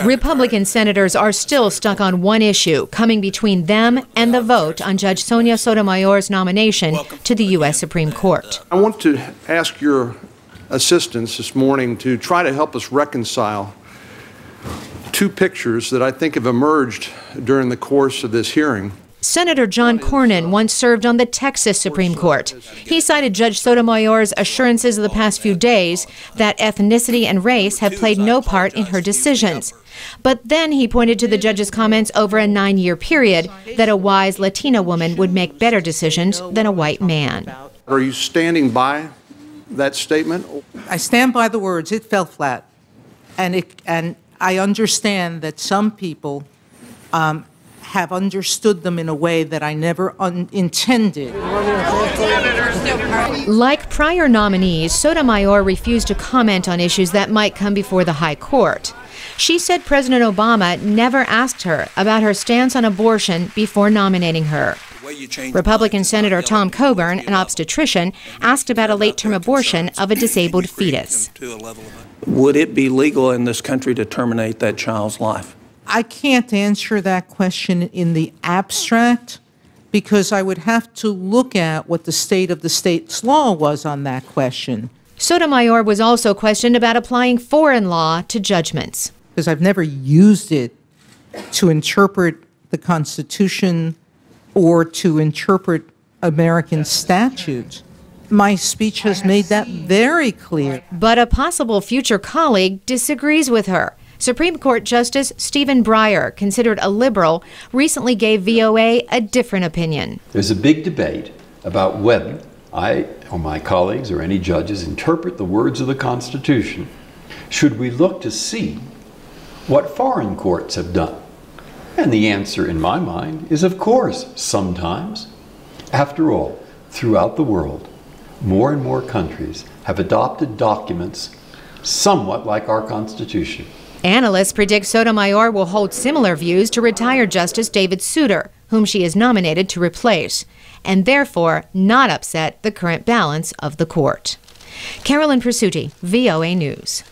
Republican senators are still stuck on one issue, coming between them and the vote on Judge Sonia Sotomayor's nomination to the U.S. Supreme Court. I want to ask your assistance this morning to try to help us reconcile two pictures that I think have emerged during the course of this hearing. Senator John Cornyn once served on the Texas Supreme Court. He cited Judge Sotomayor's assurances of the past few days that ethnicity and race have played no part in her decisions. But then he pointed to the judge's comments over a 9-year period that a wise Latina woman would make better decisions than a white man. Are you standing by that statement? I stand by the words. It fell flat. And I understand that some people have understood them in a way that I never intended. Like prior nominees, Sotomayor refused to comment on issues that might come before the High Court. She said President Obama never asked her about her stance on abortion before nominating her. Republican Senator Tom Coburn, an obstetrician, asked about a late-term abortion of a disabled fetus. Would it be legal in this country to terminate that child's life? I can't answer that question in the abstract because I would have to look at what the state of the state's law was on that question. Sotomayor was also questioned about applying foreign law to judgments. Because I've never used it to interpret the Constitution or to interpret American statutes. My speech has made that very clear. But a possible future colleague disagrees with her. Supreme Court Justice Stephen Breyer, considered a liberal, recently gave VOA a different opinion. There's a big debate about whether I or my colleagues or any judges interpret the words of the Constitution. Should we look to see what foreign courts have done? And the answer, in my mind, is of course, sometimes. After all, throughout the world, more and more countries have adopted documents somewhat like our Constitution. Analysts predict Sotomayor will hold similar views to retired Justice David Souter, whom she is nominated to replace, and therefore not upset the current balance of the court. Carolyn Presutti, VOA News.